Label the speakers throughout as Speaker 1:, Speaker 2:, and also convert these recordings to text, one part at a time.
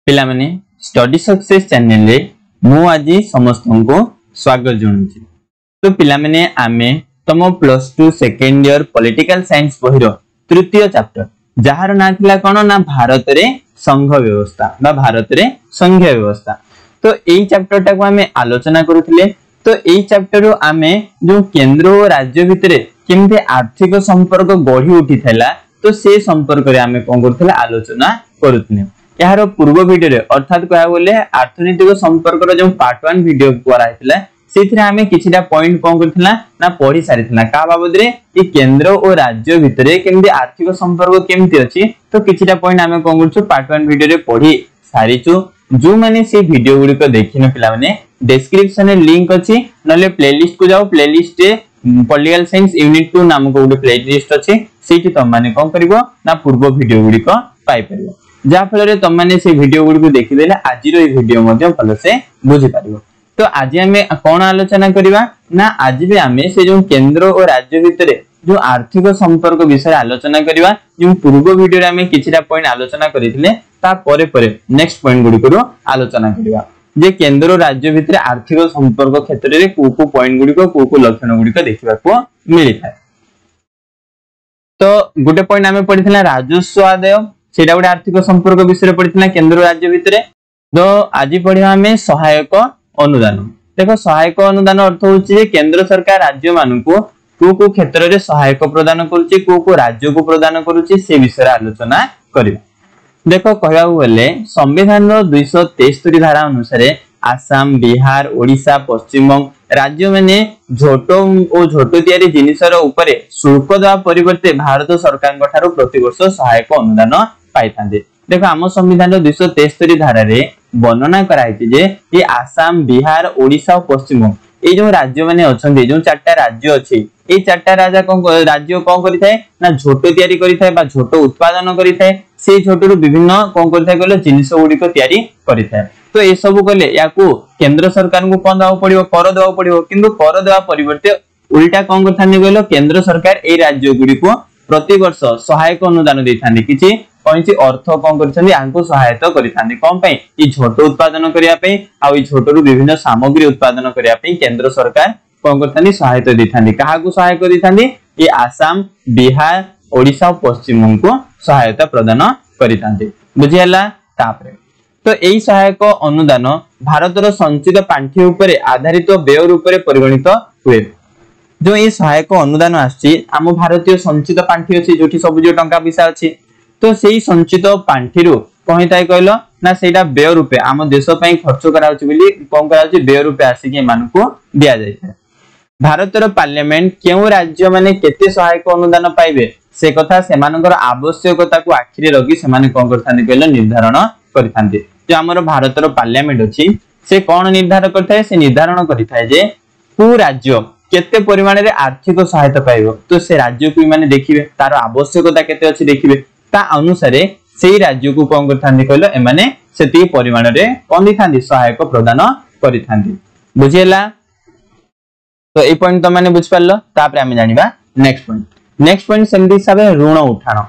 Speaker 1: पिला माने study success channel रे मु आज समस्त को स्वागत जणाउछि। तो पिला माने आमे तम plus 2 second year political science बहिरो तृतीय चैप्टर जहार ना थिला कोन ना भारत रे संघ व्यवस्था बा भारत रे संघीय व्यवस्था। तो एई चैप्टर टाको आमे आलोचना करूथिले। तो एई चैप्टर रो आमे जो केंद्र और राज्य भितरे केमते आर्थिक संपर्क गढी उठी थैला तो से संपर्क रे आमे कोन करथिले आलोचना करूथिले। यार पूर्व वीडियो रे अर्थात कहा बोले अर्थनीतिक संपर्क रो जो पार्ट 1 वीडियो करा हैतिला सेथिरे हमें किछिटा पॉइंट कोन करथिला ना पढी सारिथिला का बाबद रे ई केंद्र और राज्य भितरे केमदी आर्थिक संपर्क केमती अछि। तो किछिटा पॉइंट हमें कोन करछु पार्ट 1 वीडियो रे पढी सारिछु। जो माने से वीडियो गुडी को देखिनो पिला माने डिस्क्रिप्शन रे लिंक अछि नले प्लेलिस्ट को जाओ। प्लेलिस्ट रे पॉलिटिकल साइंस यूनिट 2 नाम को गुडी प्लेलिस्ट अछि सेठी तुम माने कोन करिवो ना पूर्व वीडियो गुडी को पाई परिवो जा फल तुम मैंने से वीडियो गुडी को देखिदेले आज वीडियो भल से बुझी पारिबो। तो आज आमे कौन आलोचना करिबा ना आज भी आमे से जो केंद्र और राज्य भितरे जो आर्थिक संपर्क विषय आलोचना करिबा। जो पूर्व वीडियो रे आमे किछिटा पॉइंट आलोचना करिथिले ता परे परे नेक्स्ट पॉइंट गुडी को आलोचना करिबा जे केंद्र और राज्य भितरे आर्थिक संपर्क क्षेत्र रे को पॉइंट गुडी को लक्षण गुडी को देखिबा को मिली थाए। तो गुटे पॉइंट आमे पढिथिला राजस्व आदाय सेटा गुटे आर्थिक संपर्क विषय पढ़िथिला केंद्र राज्य भितरे। तो आज पढ़िया हमें सहायक अनुदान। देखो सहायक अनुदान अर्थ होछि जे केंद्र सरकार राज्य मानकु को क्षेत्र रे सहायक प्रदान करूछि को राज्य को प्रदान करूछि से विषय आलोचना करिबा। देखो कहबा बोले संविधान रो 273 धारा अनुसार आसाम बिहार ओडिशा पश्चिम बंग राज्य माने झोटो और झोटो तयारी जिनिसर ऊपर शुल्क दवा परिवर्ते भारत सरकार ठारो प्रति वर्ष सहायक अनुदान पाइथांदे। देखो आम संविधान 273 धारा रे वर्णना कराइछि जे ये आसाम बिहार ओडिशा और पश्चिम बंग ए जो राज्य माने अछंदी जो चारटा राज्य अछि ए चारटा राज्य कोन करिथाय ना झोटो तयारी करिथाय बा झोटो उत्पादन करिथाय से झोटो विभिन्न कोन करिथाय कहले जिनिस गुडी को तयारी करिथाय। तो ए सब कहले याकू केंद्र सरकार को कोन दाव पड़िबो कर देवा पड़िबो किंतु कर देवा परिवर्ते उल्टा कोन करथानी कहलो केंद्र सरकार ए राज्य गुडी को प्रति वर्ष सहायक अनुदान देथानी किछि कोनची अर्थ कोन करछन्ती आंको सहायता करिथानी कोन पई ई झोटो उत्पादन करिया पई आ ई झोटोरु विभिन्न सामग्री उत्पादन करिया पई केंद्र सरकार कोन करथानी सहायता देथानी काहाकू सहायता देथानी ई आसाम बिहार ओडिशा और पश्चिम बंग को सहायता प्रदान करिथांती बुझियला। तापरे तो एई सहायक अनुदान भारतर संचित पांठी ऊपर आधारित व्यय रूप में परिगणित हुए। जो ये सहायक अनुदान आछि आम भारतीय संचित पांठी अछि जोठी सब जो टंका पैसा अछि तो सेही संचित पांठी रु कहिताय कहलो ना सेटा व्यय रूपे आम देश पई खर्च कराउछि बोली कोन कराउछि व्यय रूपे आसी के मानको दिया जाय। भारतर पार्लियामेंट केउ राज्य माने केते सहायक अनुदान पाइबे से कथा सेमानकर आवश्यकता को आखिरे रखी सेमाने कोन करथानी कहलो निर्धारण करिथांती। जो हमर भारतर पार्लियामेंट अछि से कोन निर्धारण करथाय से निर्धारण करिथाय जे को राज्य केते परिमाण रे आर्थिक सहायता पाइबो तो से राज्य को माने देखिबे तार आवश्यकता केते अछि देखिबे ता अनुसार सेही राज्य को कोन करथांती कहलो ए माने सेती परिमाण रे कोन दिथांती सहायक प्रदान करिथांती बुझियला। तो ए पॉइंट तो माने बुझ पारलो। तापर हम जानिबा नेक्स्ट पॉइंट सेमति हिसाबे ऋण उठाण।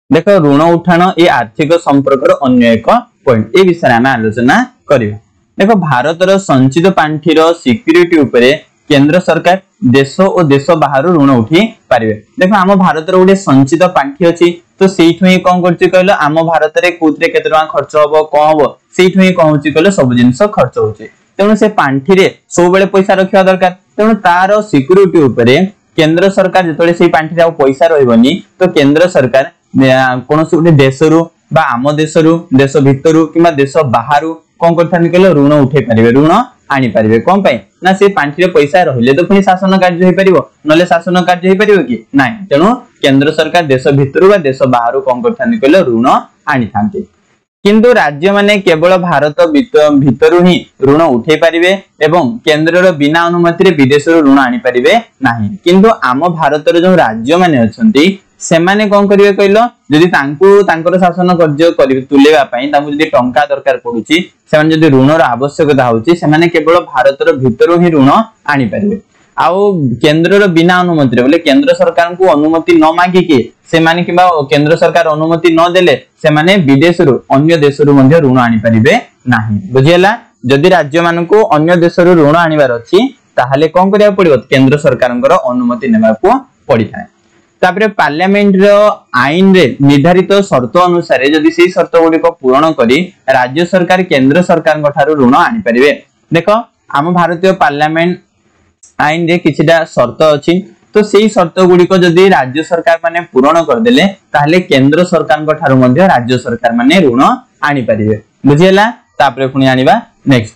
Speaker 1: देखो ऋण उठाण ए आर्थिक संपर्क रो अन्य एक पॉइंट ए विषय हम आलोचना करिबा। देखो भारतर संचित पांठी रो सिक्युरिटी ऊपर केंद्र सरकार देश और देश बाहर ऋण उठी पारिबे। देखो आम भारतर गोटे संचित पांठी अछि तो सेइठु ही कोन करछि कहलो आम भारत रे कोथरे केते टका खर्च होबो कोन होबो सेइठु ही कोन होछि कहलो सब जिंस खर्च होछि तेनु से पांठी रे सब बेले पैसा रखिया दरकार। तेनु तार सिक्युरिटी ऊपर केंद्र सरकार जतले से पांठी रे पैसा रहबनी तो केंद्र सरकार कोनोस गोटे देशरु बा आम देशरु देश भितरु किबा देश बाहरु कोन करथानी कहलो ऋण उठे पारिबे ऋण आनी पारिबे कोन पई ना से पांठी रे पैसा रहले तो पुनी शासन कार्य होई परिबो नले शासन कार्य होई परिबो कि नाही। तेनु केंद्र सरकार देश भितरु बा देश बाहरु कोन करथानी कहलो ऋण आनी थांती किंतु राज्य माने केवल भारत भितरु ही ऋण उठे पारिबे एवं केंद्र रो बिना अनुमति रे विदेश रो ऋण आनी पारिबे नाही। किंतु आम भारत रो जो राज्य माने अछंती सेमाने कोन करिवे कहलो जदि तांको तांकर शासन कार्य करिवे तुलेबा पई तांको जदि टंका दरकार पडुची सेमाने जदि ऋण रो आवश्यकता होची सेमाने केवल भारत रो भितरु ही ऋण आनी पारिबे। आउ केंद्र रो बिना अनुमति रे बोले केंद्र सरकार को अनुमति न मागी के से माने किबा केंद्र सरकार अनुमति न देले से माने विदेश रु अन्य देश रु मध्ये ऋण आनी परिबे नाही बुझियला जदि राज्य मान को अन्य देश रु ऋण आनिबार अछि ताहाले कोन करिया पड़िबो केंद्र सरकारंकर अनुमति नेबाको पड़ी थाए तापरे पार्लियामेंट रो आईन रे निर्धारित शर्त अनुसार जदि से शर्त गुडी को पूर्ण करी राज्य सरकार केंद्र सरकार ठारू ऋण आनी परिबे देखो आम भारतीय पार्लियामेंट आईन रे किछिटा शर्त अछि तो सेही शर्त गुडी को जदि राज्य सरकार माने पूर्ण कर देले ताहले केंद्र सरकार ठारू मध्ये राज्य सरकार माने ऋण आनी परिबे बुझियला तापरे पुनी आनिबा नेक्स्ट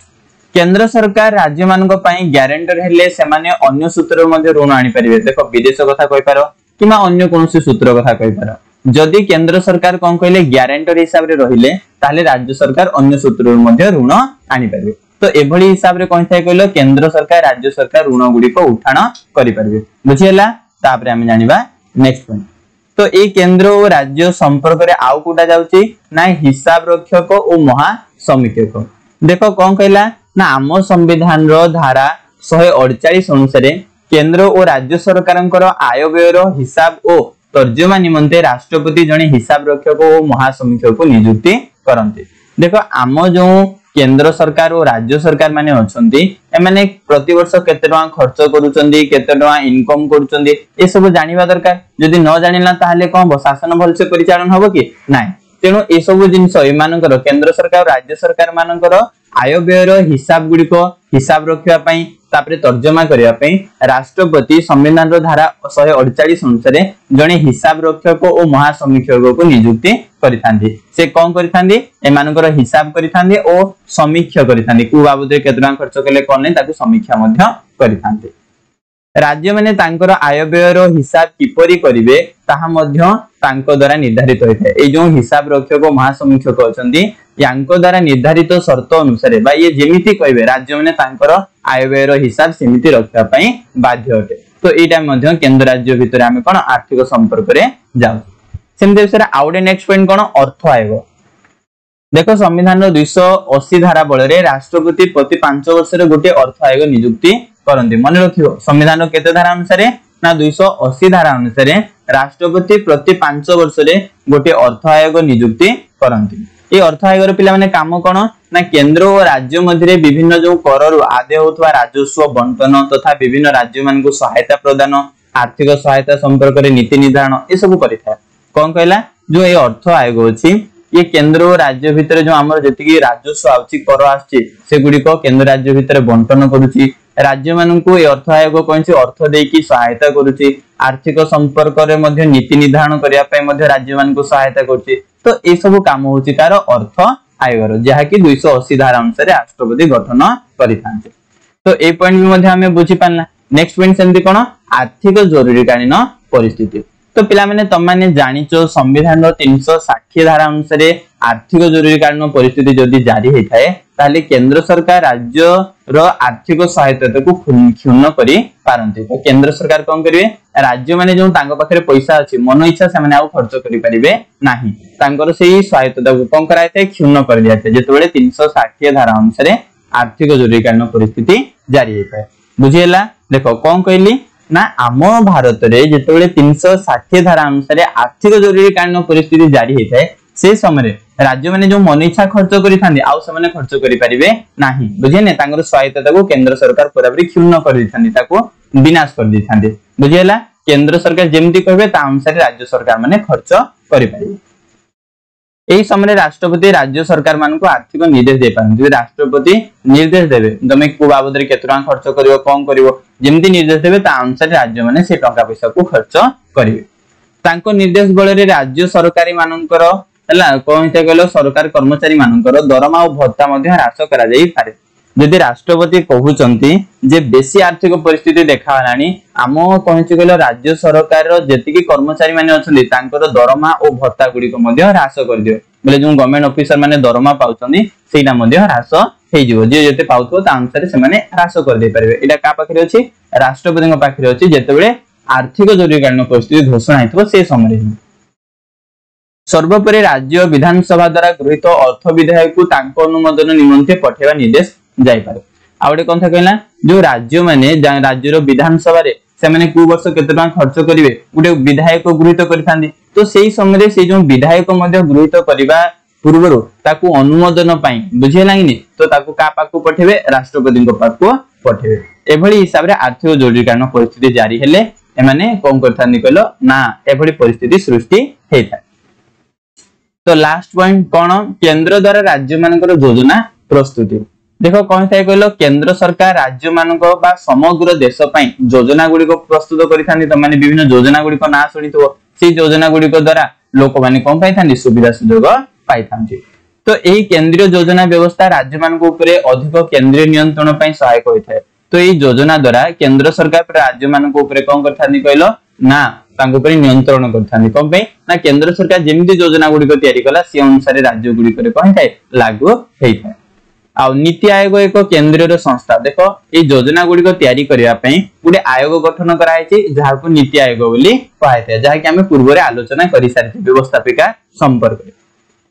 Speaker 1: केंद्र सरकार राज्य मानक पई ग्यारंटर हेले से माने अन्य सूत्र मध्ये ऋण आनी परिबे देखो विदेश कथा कहि पारो किमा अन्य कोनोसी सूत्र कथा कहि पारो जदि केंद्र सरकार कोन कहले ग्यारंटर हिसाब रे रहिले ताले राज्य सरकार अन्य सूत्र मध्ये ऋण आनी परिबे तो एभली हिसाब रे कोन थाय कहलो केंद्र सरकार राज्य सरकार ऋण गुडी को उठाण करि परिबे बुझियला तापरे हम जानिबा नेक्स्ट पॉइंट तो ए केंद्र और राज्य संपर्क रे आउ कोटा जाउची ना हिसाब रक्षक और महा समीक्षक देखो कोन कहला ना आम संविधान रो धारा 148 अनुसार केंद्र और राज्य सरकारंकर आय व्यय रो हिसाब और तर्जमा निमंते राष्ट्रपति जने हिसाब रक्षक और महासमीक्षक को नियुक्ति करंती देखो आम जो केंद्र सरकार और राज्य सरकार माने अछंती ए माने प्रति वर्ष केते टका खर्च करूचंदी केते टका इनकम करूचंदी ए सब जानिबा दरकार जदि न जानिला ताहले कोन शासन भल से परिचालन होबो कि नाही तेनो ए सब जिंस ए मानकर केंद्र सरकार राज्य सरकार मानकर आय व्यय रो हिसाब गुडी को हिसाब रखिया पई तापरे तर्जमा करिया पई राष्ट्रपति संविधान रो धारा 148 अनुसार जने हिसाब रक्षक और महासमीक्षक को नियुक्ति करिथांदी से कोन करिथांदी ए मानकर हिसाब करिथांदी और समीक्षा करिथांदी को बाबद केतना खर्च केले कोन नै ताकू समीक्षा मध्य करिथांदी राज्य माने तांकर आय व्यय रो हिसाब किपरि करिवे ताहा मध्य तांको द्वारा निर्धारित होइथे ए जो हिसाब रक्षक और महासमीक्षक अछंती यांको द्वारा निर्धारित शर्त अनुसार बा ये जेमिति कहबे राज्य माने तांकर आय व्यय रो हिसाब सेमिति रखिया पई बाध्य होते तो एटा मध्य केंद्र राज्य भितर हम कोन आर्थिक संपर्क रे जाउ सेमते विषय आउडे नेक्स्ट पॉइंट कोन अर्थ आयोग देखो संविधान रो 280 धारा बळ रे राष्ट्रपति प्रति 5 वर्ष रे गोटे अर्थ आयोग नियुक्ति करंती मन रखियो संविधान रो केते धारा अनुसार ना 280 धारा अनुसार राष्ट्रपति प्रति 5 वर्ष रे गोटे अर्थ आयोग नियुक्ति करंती ए अर्थ आयोग रो पिला माने काम कोन ना केंद्र और राज्य मध्य विभिन्न जो कर रु आदाय होतवा राजस्व बंटन तथा विभिन्न राज्य मान को सहायता प्रदान आर्थिक सहायता संपर्क रे नीति निर्धारण ए सब करिथा कोन कहला जो ए अर्थ आयोग अछि ये केंद्र और राज्य भितर जो हमर जति राजस्व आउची कर आछि से गुडी को केंद्र राज्य भितर बंटन करूची राज्य मान को ए अर्थ आयोग कोनसी अर्थ देकी की सहायता करूची आर्थिक संपर्क रे मध्य नीति निर्धारण करिया पय मध्य राज्य मान को सहायता करूची तो ए सब काम होची कार अर्थ आयोग जहा कि 280 धारा अनुसार राष्ट्रपति गठन करिथांते तो ए पॉइंट भी मध्य हमें बुझी पाना नेक्स्ट पॉइंट सेमति कोन आर्थिक जरूरीकालीन परिस्थिति तो पिला माने तम माने जानिचो संविधान रो 360 धारा अनुसार आर्थिक जरूरीकालीन परिस्थिति जदि जारी हे थाए ताले केंद्र सरकार राज्य रो आर्थिक सहायता को क्षुण्ण करी पारंती तो केंद्र सरकार कोन करिवे राज्य माने जो तांग पाखरे पैसा अछि मन इच्छा से माने आ खर्च करि परिबे नाही तांकर सेही सहायता को कोन कराय थाए क्षुण्ण कर दिया थाए जेतबेले 360 धारा अनुसार आर्थिक जरूरीकालीन परिस्थिति जारी हे थाए बुझियला देखो कोन कहली ना आम भारत रे जेतबेले 360 धारा अनुसार आर्थिक जरूरीकालीन परिस्थिति जारी हे थाए से समय राज्य माने जो मन इच्छा खर्च करिथांदी आउ से माने खर्च करि परिबे नाही बुझे ने तांगर सहायता को केंद्र सरकार पुरापुरी क्षुण्ण कर दिथांदी ताको विनाश कर दिथांदी बुझियला केंद्र सरकार जेमति कहबे ता अनुसार राज्य सरकार माने खर्च करि परिबे एही समय राष्ट्रपति राज्य सरकार मान को आर्थिक निर्देश दे पारन राष्ट्रपति निर्देश देबे तमे को बाबद रे केतना खर्च करिवो कोन करिवो जेमति निर्देश देबे ता अनुसार राज्य माने से टका पैसा को खर्च करिवे तांको निर्देश बळ रे राज्य सरकारी मानकर हला कोनते कहलो सरकार कर्मचारी मानकर दरमा और भत्ता मध्ये ह्रास करा जाई पारे जदि राष्ट्रपति कहउचंती जे बेसी आर्थिक परिस्थिति देखालानी आम कहउची कहलो राज्य सरकार रो जेतिकी कर्मचारी माने अछंती तांकर दरमा और भत्ता गुडी को मध्ये ह्रास कर दियो बोले जो गवर्नमेंट ऑफिसर माने दरमा पाउचंती सेटा मध्ये ह्रास हे जिवो जे जते पाउथो ता अनुसार से माने ह्रास कर दे परिबे एटा का पाखरे अछि राष्ट्रपति को पाखरे अछि जेतेबेले आर्थिक जरूरीकालीन परिस्थिति घोषणा हेतबो से समय सर्वोपरि राज्य विधानसभा द्वारा गृहीत अर्थ विधेयक को तांको अनुमोदन निमंते पठेवा निर्देश जाई पारे आउडे कोन था कहला जो राज्य माने राज्य रो विधानसभा रे से माने को वर्ष केते टका खर्च करिवे गुटे विधायक गृहीत करिथांदी तो सेही समय से जो विधायक मध्य गृहीत करबा पूर्व ताकू अनुमोदन पाई बुझेला कि तो ताकू का पाकू पठेबे राष्ट्रपति को पाकू पठेबे एभली हिसाब रे आर्थिक जरूरीकालीन परिस्थिति जारी हेले एमाने कोन करथानी कहलो ना एभली परिस्थिति सृष्टि हेता। तो लास्ट पॉइंट कोन केंद्र द्वारा राज्य मानकर योजना प्रस्तुति देखो कोन थाय कहलो केंद्र सरकार राज्य मानको बा समग्र देश पई योजना गुडी को प्रस्तुत करिथानी त माने विभिन्न योजना गुडी को ना सुनितो से योजना गुडी को द्वारा लोक माने कोन पाइथानी सुविधा सुयोग पाइथांती। तो एही केंद्रीय योजना व्यवस्था राज्य मानको ऊपरे अधिक केंद्रीय नियंत्रण पई सहायक होइथाय। तो एही योजना द्वारा केंद्र सरकार पर राज्य मानको ऊपरे कोन करथानी कहलो ना तांको पर नियंत्रण करथानी कोन पे ना केंद्र सरकार जेमिति योजना गुडी को तयारी कला से अनुसार राज्य गुडी करे कोन थाय लागू हेइथाय। आ नीति आयोग एक केंद्रीय संस्था देखो ये योजना गुडी को तयारी करिया पई गुडे आयोग गठन कराय छि जहा को नीति आयोग बोली कहैते जहा कि हमें पूर्व रे आलोचना करि सारिछि व्यवस्थापिका संपर्क रे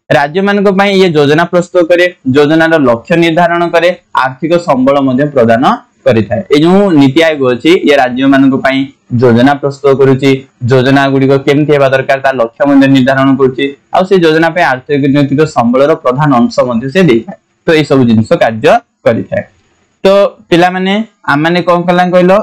Speaker 1: राज्य मान को ये योजना प्रस्तुत करे योजना लक्ष्य निर्धारण करे आर्थिक संबल मध्य प्रदान करिथाय। ए जो नीति आयोग अछि ये राज्य मान को योजना प्रस्तुत करूछि योजना गुडी को केमथि हेबा दरकार ता लक्ष्य मध्य निर्धारण करूछि आ से योजना पे आर्थिक नैतिक संबल रो प्रधान अंश मध्य से देखाय। तो ये सब जिंस कार्य करिथाय। तो पिला माने आमाने कोन कला कहलो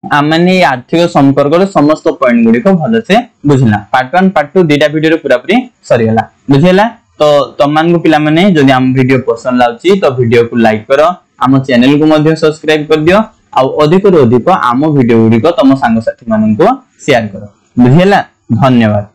Speaker 1: आमाने आर्थिक संपर्क समस्त पॉइंट गुडी को भलो से बुझला पार्ट 1 पार्ट 2 दीटा वीडियो रे पूरा पूरी सरी हला बुझेला। तो तमान को पिला माने जदि हम वीडियो पसंद लाउची तो वीडियो को लाइक करो आम चैनल को मध्य सब्सक्राइब कर दियो आ अधिक रो अधिक आम वीडियो गुडी को तम संग साथी मानन को शेयर करो बुझेला। धन्यवाद।